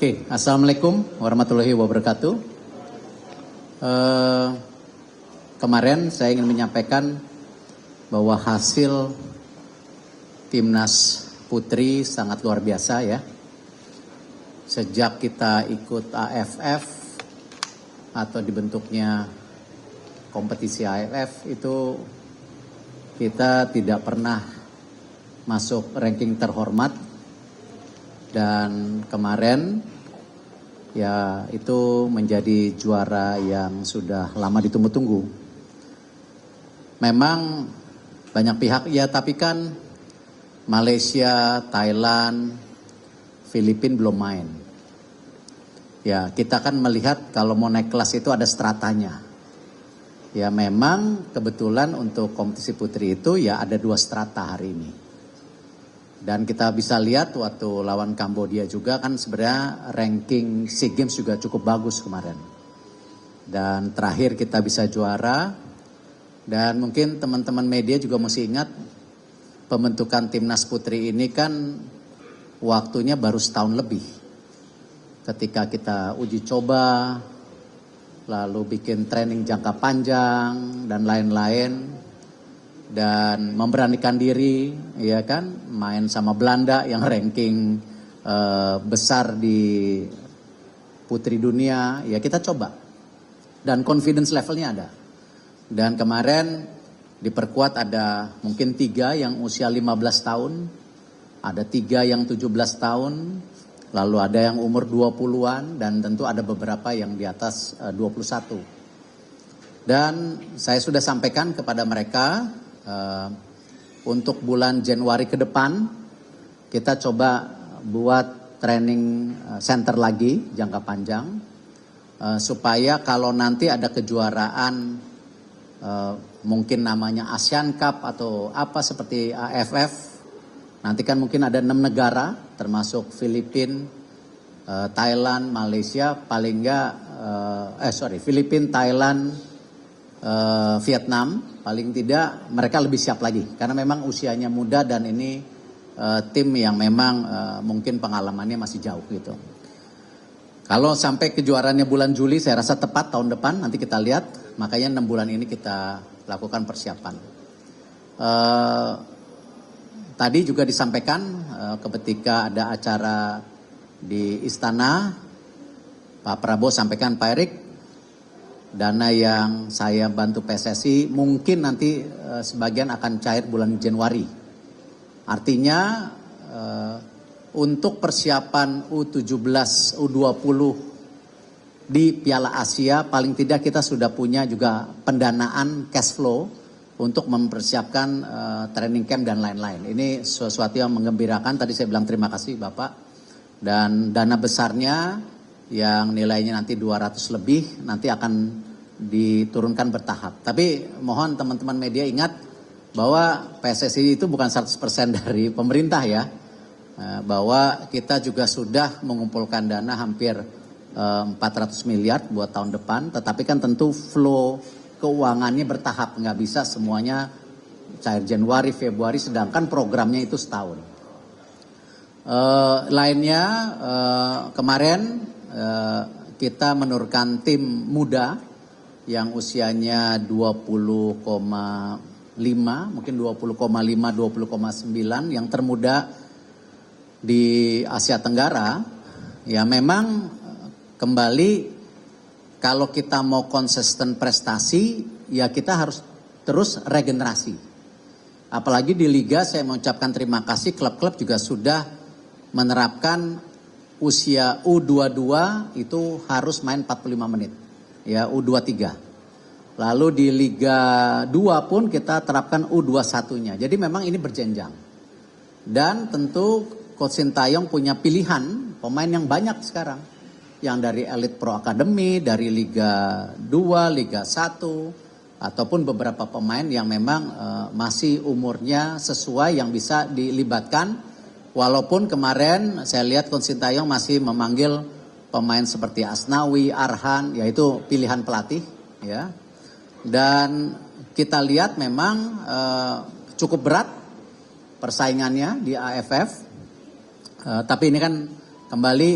Oke, Assalamualaikum warahmatullahi wabarakatuh. Kemarin saya ingin menyampaikan bahwa hasil Timnas Putri sangat luar biasa ya. Sejak kita ikut AFF atau dibentuknya kompetisi AFF itu kita tidak pernah masuk ranking terhormat. Dan kemarin ya itu menjadi juara yang sudah lama ditunggu-tunggu. Memang banyak pihak ya, tapi kan Malaysia, Thailand, Filipina belum main. Ya kita kan melihat kalau mau naik kelas itu ada stratanya. Ya memang kebetulan untuk kompetisi putri itu ya ada 2 strata hari ini. Dan kita bisa lihat waktu lawan Kambodia juga kan sebenarnya ranking SEA Games juga cukup bagus kemarin. Dan terakhir kita bisa juara. Dan mungkin teman-teman media juga mesti ingat pembentukan Timnas Putri ini kan waktunya baru setahun lebih. Ketika kita uji coba, lalu bikin training jangka panjang dan lain-lain. Dan memberanikan diri, ya kan, main sama Belanda yang ranking besar di putri dunia, ya kita coba. Dan confidence levelnya ada. Dan kemarin diperkuat ada mungkin 3 yang usia 15 tahun, ada 3 yang 17 tahun, lalu ada yang umur 20-an, dan tentu ada beberapa yang di atas 21. Dan saya sudah sampaikan kepada mereka, untuk bulan Januari ke depan kita coba buat training center lagi jangka panjang supaya kalau nanti ada kejuaraan mungkin namanya ASEAN Cup atau apa seperti AFF, nanti kan mungkin ada 6 negara termasuk Filipina, Thailand, Malaysia, paling enggak Filipina, Thailand, Vietnam, paling tidak mereka lebih siap lagi karena memang usianya muda dan ini tim yang memang mungkin pengalamannya masih jauh gitu. Kalau sampai kejuaraannya bulan Juli saya rasa tepat tahun depan, nanti kita lihat, makanya 6 bulan ini kita lakukan persiapan. Tadi juga disampaikan ketika ada acara di Istana, Pak Prabowo sampaikan, Pak Erik, dana yang saya bantu PSSI mungkin nanti sebagian akan cair bulan Januari. Artinya untuk persiapan U17, U20 di Piala Asia paling tidak kita sudah punya juga pendanaan cash flow untuk mempersiapkan training camp dan lain-lain. Ini sesuatu yang menggembirakan. Tadi saya bilang terima kasih Bapak. Dan dana besarnya yang nilainya nanti 200 lebih nanti akan diturunkan bertahap. Tapi mohon teman-teman media ingat bahwa PSSI itu bukan 100% dari pemerintah ya. Bahwa kita juga sudah mengumpulkan dana hampir 400 miliar buat tahun depan. Tetapi kan tentu flow keuangannya bertahap. Nggak bisa semuanya cair Januari, Februari, sedangkan programnya itu setahun. Lainnya kemarin kita menurunkan tim muda yang usianya 20,5, mungkin 20,5, 20,9 yang termuda di Asia Tenggara. Ya memang kembali kalau kita mau konsisten prestasi ya kita harus terus regenerasi. Apalagi di Liga saya mengucapkan terima kasih, klub-klub juga sudah menerapkan usia U22 itu harus main 45 menit. Ya U23. Lalu di Liga 2 pun kita terapkan U21-nya. Jadi memang ini berjenjang. Dan tentu Coach Sintayong punya pilihan pemain yang banyak sekarang. Yang dari Elite Pro Academy, dari Liga 2, Liga 1, ataupun beberapa pemain yang memang masih umurnya sesuai yang bisa dilibatkan. Walaupun kemarin saya lihat Coach Sintayong masih memanggil pemain seperti Asnawi, Arhan, yaitu pilihan pelatih, ya. Dan kita lihat memang cukup berat persaingannya di AFF. Tapi ini kan kembali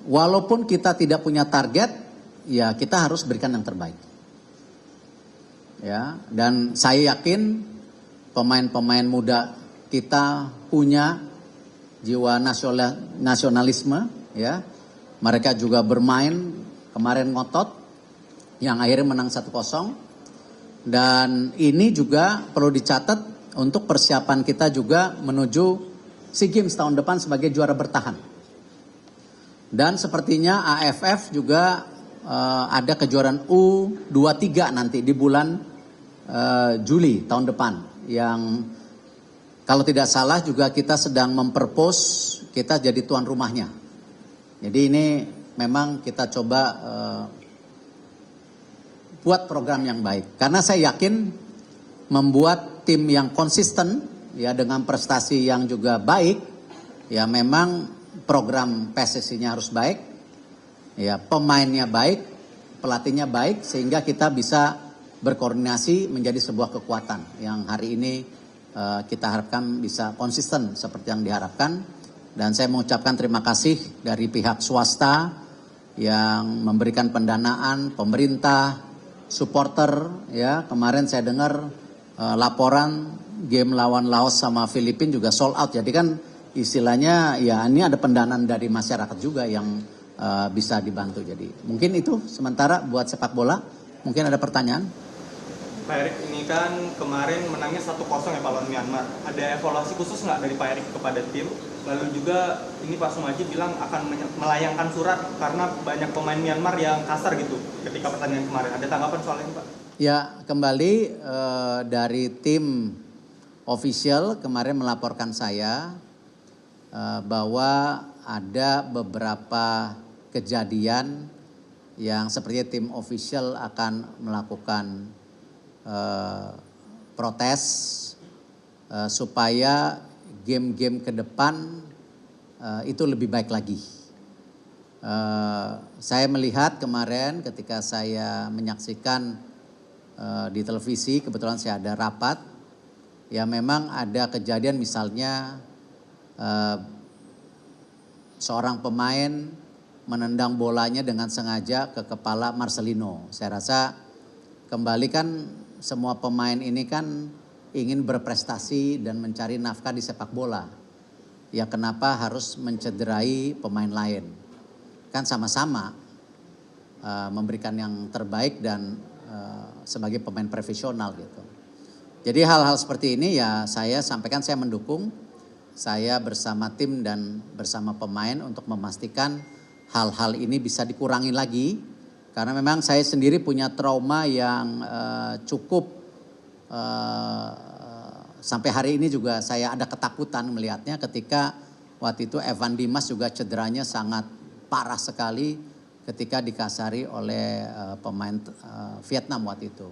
walaupun kita tidak punya target, ya kita harus berikan yang terbaik. Ya, dan saya yakin pemain-pemain muda kita punya jiwa nasionalisme, ya. Mereka juga bermain kemarin ngotot, yang akhirnya menang 1-0. Dan ini juga perlu dicatat untuk persiapan kita juga menuju SEA Games tahun depan sebagai juara bertahan. Dan sepertinya AFF juga ada kejuaraan U23 nanti di bulan Juli tahun depan. Yang kalau tidak salah juga kita sedang memperpose kita jadi tuan rumahnya. Jadi ini memang kita coba buat program yang baik. Karena saya yakin membuat tim yang konsisten ya dengan prestasi yang juga baik, ya memang program PSSI-nya harus baik, ya pemainnya baik, pelatihnya baik, sehingga kita bisa berkoordinasi menjadi sebuah kekuatan yang hari ini kita harapkan bisa konsisten seperti yang diharapkan. Dan saya mengucapkan terima kasih dari pihak swasta yang memberikan pendanaan, pemerintah, supporter, ya kemarin saya dengar laporan game lawan Laos sama Filipina juga sold out. Jadi kan istilahnya ya ini ada pendanaan dari masyarakat juga yang bisa dibantu. Jadi mungkin itu sementara buat sepak bola. Mungkin ada pertanyaan? Pak Erik, ini kan kemarin menangnya 1-0 ya Pak lawan Myanmar. Ada evaluasi khusus nggak dari Pak Erik kepada tim? Lalu juga ini Pak Sumaji bilang akan melayangkan surat karena banyak pemain Myanmar yang kasar gitu ketika pertandingan kemarin. Ada tanggapan soal ini Pak? Ya kembali dari tim official kemarin melaporkan saya bahwa ada beberapa kejadian yang sepertinya tim official akan melakukan protes supaya game-game ke depan itu lebih baik lagi. Saya melihat kemarin ketika saya menyaksikan di televisi, kebetulan saya ada rapat, ya memang ada kejadian misalnya seorang pemain menendang bolanya dengan sengaja ke kepala Marcelino. Saya rasa kembali kan semua pemain ini kan ingin berprestasi dan mencari nafkah di sepak bola. Ya kenapa harus mencederai pemain lain? Kan sama-sama memberikan yang terbaik dan sebagai pemain profesional gitu. Jadi hal-hal seperti ini ya saya sampaikan saya mendukung. Saya bersama tim dan bersama pemain untuk memastikan hal-hal ini bisa dikurangi lagi. Karena memang saya sendiri punya trauma yang cukup sampai hari ini juga saya ada ketakutan melihatnya ketika waktu itu Evan Dimas juga cederanya sangat parah sekali ketika dikasari oleh pemain Vietnam waktu itu.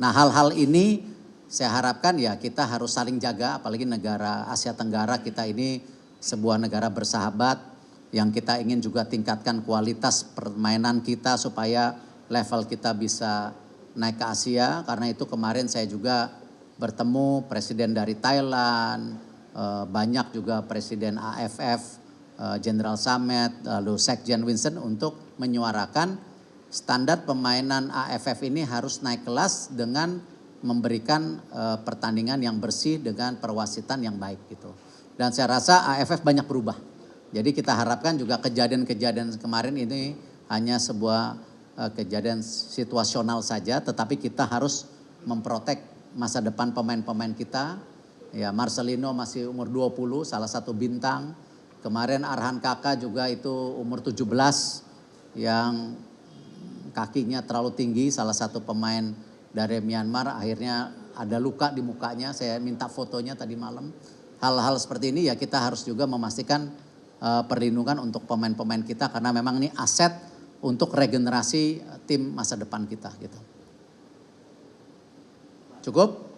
Nah hal-hal ini saya harapkan ya kita harus saling jaga, apalagi negara Asia Tenggara kita ini sebuah negara bersahabat yang kita ingin juga tingkatkan kualitas permainan kita supaya level kita bisa naik ke Asia. Karena itu kemarin saya juga bertemu presiden dari Thailand, banyak juga presiden AFF, General Samet, lalu Sekjen Winston untuk menyuarakan standar permainan AFF ini harus naik kelas dengan memberikan pertandingan yang bersih dengan perwasitan yang baik gitu. Dan saya rasa AFF banyak berubah. Jadi kita harapkan juga kejadian-kejadian kemarin ini hanya sebuah kejadian situasional saja, tetapi kita harus memprotek masa depan pemain-pemain kita. Ya Marcelino masih umur 20, salah satu bintang. Kemarin Arhan Kakak juga itu umur 17 yang kakinya terlalu tinggi, salah satu pemain dari Myanmar akhirnya ada luka di mukanya. Saya minta fotonya tadi malam. Hal-hal seperti ini ya kita harus juga memastikan perlindungan untuk pemain-pemain kita karena memang ini aset untuk regenerasi tim masa depan kita gitu. Cukup?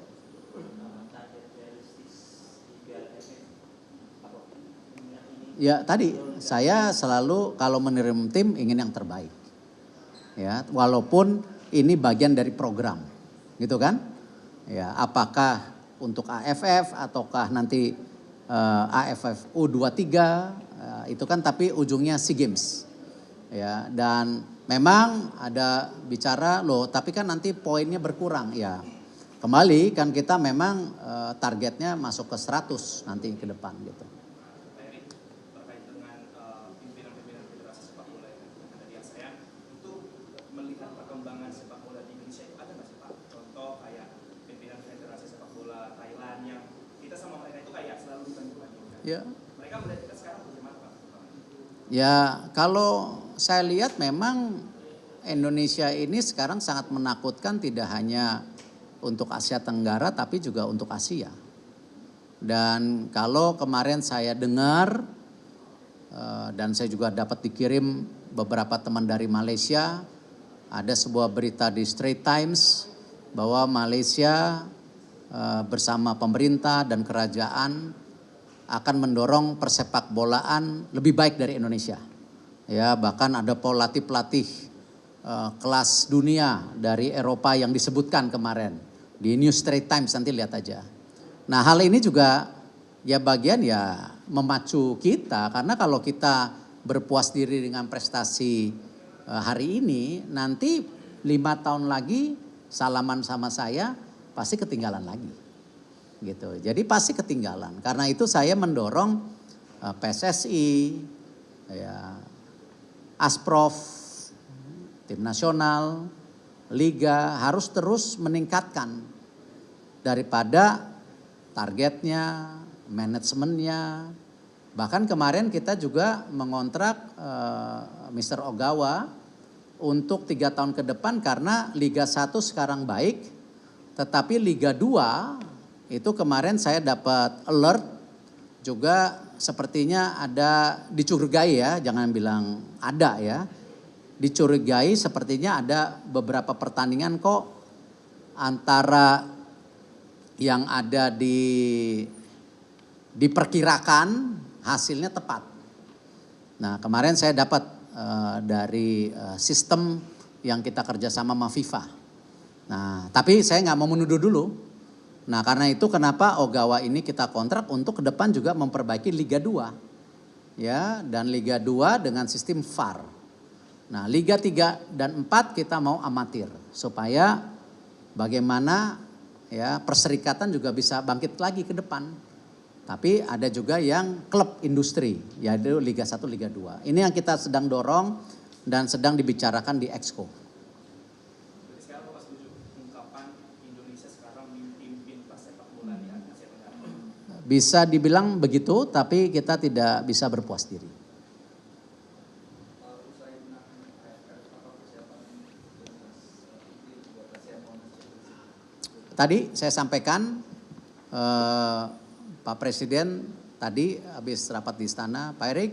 Ya tadi saya selalu kalau menerima tim ingin yang terbaik. Ya, walaupun ini bagian dari program. Gitu kan? Ya, apakah untuk AFF ataukah nanti AFF U23 itu kan tapi ujungnya SEA Games. Ya, dan memang ada bicara loh, tapi kan nanti poinnya berkurang ya. Kembali kan kita memang targetnya masuk ke 100 nanti ke depan gitu. Pak Erik, terkait dengan pimpinan-pimpinan federasi sepak bola yang ada di ASEAN, untuk melihat perkembangan sepak bola di Indonesia itu ada nggak sih Pak? Contoh kayak pimpinan federasi sepak bola Thailand yang kita sama mereka itu kayak selalu dibanding-bandingkan. Ya. Mereka melihat kita sekarang bagaimana Pak? Ya, kalau saya lihat memang Indonesia ini sekarang sangat menakutkan, tidak hanya untuk Asia Tenggara tapi juga untuk Asia. Dan kalau kemarin saya dengar dan saya juga dapat dikirim beberapa teman dari Malaysia, ada sebuah berita di Straits Times bahwa Malaysia bersama pemerintah dan kerajaan akan mendorong persepak bolaan lebih baik dari Indonesia. Ya, bahkan ada pelatih-pelatih kelas dunia dari Eropa yang disebutkan kemarin di New Straits Times, nanti lihat aja. Nah, hal ini juga ya bagian ya memacu kita, karena kalau kita berpuas diri dengan prestasi hari ini, nanti 5 tahun lagi salaman sama saya pasti ketinggalan lagi. Gitu. Jadi pasti ketinggalan. Karena itu saya mendorong PSSI, ya, Asprof, tim nasional, liga harus terus meningkatkan daripada targetnya, manajemennya. Bahkan kemarin kita juga mengontrak Mr. Ogawa untuk 3 tahun ke depan, karena Liga 1 sekarang baik, tetapi Liga 2 itu kemarin saya dapat alert juga, sepertinya ada dicurigai ya, jangan bilang ada ya. Dicurigai sepertinya ada beberapa pertandingan kok antara yang ada diperkirakan hasilnya tepat. Nah, kemarin saya dapat dari sistem yang kita kerjasama sama FIFA. Nah, tapi saya nggak mau menuduh dulu. Nah, karena itu kenapa Ogawa ini kita kontrak untuk ke depan juga memperbaiki Liga 2. Ya, dan Liga 2 dengan sistem VAR. Nah, Liga 3 dan 4 kita mau amatir supaya bagaimana ya perserikatan juga bisa bangkit lagi ke depan. Tapi ada juga yang klub industri, yaitu Liga 1, Liga 2. Ini yang kita sedang dorong dan sedang dibicarakan di Exco. Sekarang Bapak setuju ungkapan Indonesia sekarang memimpin sepak bola di Asia Tenggara? Bisa dibilang begitu, tapi kita tidak bisa berpuas diri. Tadi saya sampaikan Pak Presiden tadi habis rapat di istana, Pak Erik,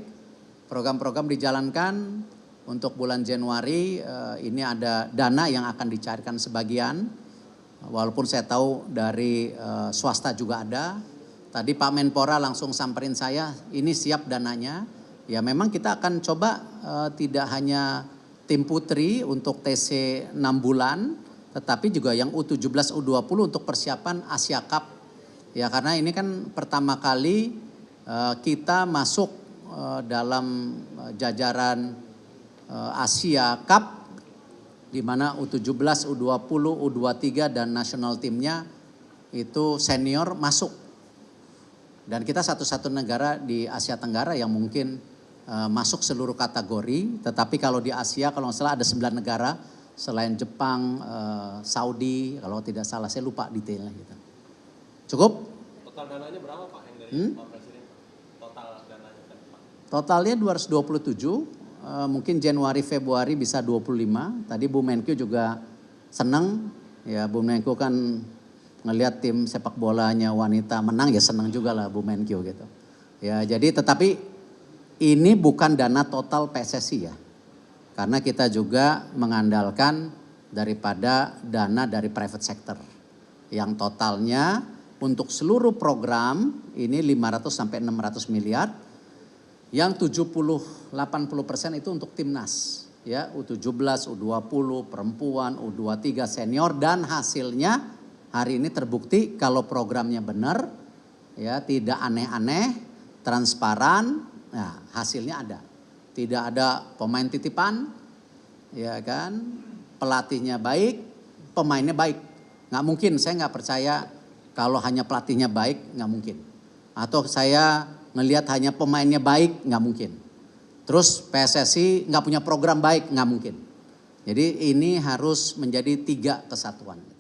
program-program dijalankan untuk bulan Januari, ini ada dana yang akan dicarikan sebagian, walaupun saya tahu dari swasta juga ada. Tadi Pak Menpora langsung samperin saya, ini siap dananya. Ya memang kita akan coba tidak hanya tim putri untuk TC 6 bulan, tetapi juga yang U17, U20 untuk persiapan Asia Cup. Ya karena ini kan pertama kali kita masuk dalam jajaran Asia Cup, di mana U17, U20, U23 dan nasional timnya itu senior masuk. Dan kita satu-satu negara di Asia Tenggara yang mungkin masuk seluruh kategori. Tetapi kalau di Asia kalau nggak salah ada 9 negara selain Jepang, Saudi, kalau tidak salah saya lupa detailnya gitu. Cukup? Total dananya berapa Pak yang dari Pak Presiden? Total dananya kan Pak? Totalnya 227, mungkin Januari Februari bisa 25. Tadi Bu Menkyu juga senang, ya Bu Menkyu kan ngelihat tim sepak bolanya wanita menang ya senang juga lah Bu Menkyu gitu. Ya jadi tetapi ini bukan dana total PSSI ya. Karena kita juga mengandalkan daripada dana dari private sector. Yang totalnya untuk seluruh program ini 500 sampai 600 miliar. Yang 70-80% itu untuk timnas. Ya, U17, U20, perempuan, U23 senior, dan hasilnya hari ini terbukti kalau programnya benar, ya tidak aneh-aneh, transparan, nah hasilnya ada. Tidak ada pemain titipan, ya kan, pelatihnya baik, pemainnya baik. Nggak mungkin, saya nggak percaya kalau hanya pelatihnya baik, nggak mungkin. Atau saya ngelihat hanya pemainnya baik, nggak mungkin. Terus PSSI nggak punya program baik, nggak mungkin. Jadi ini harus menjadi 3 kesatuan.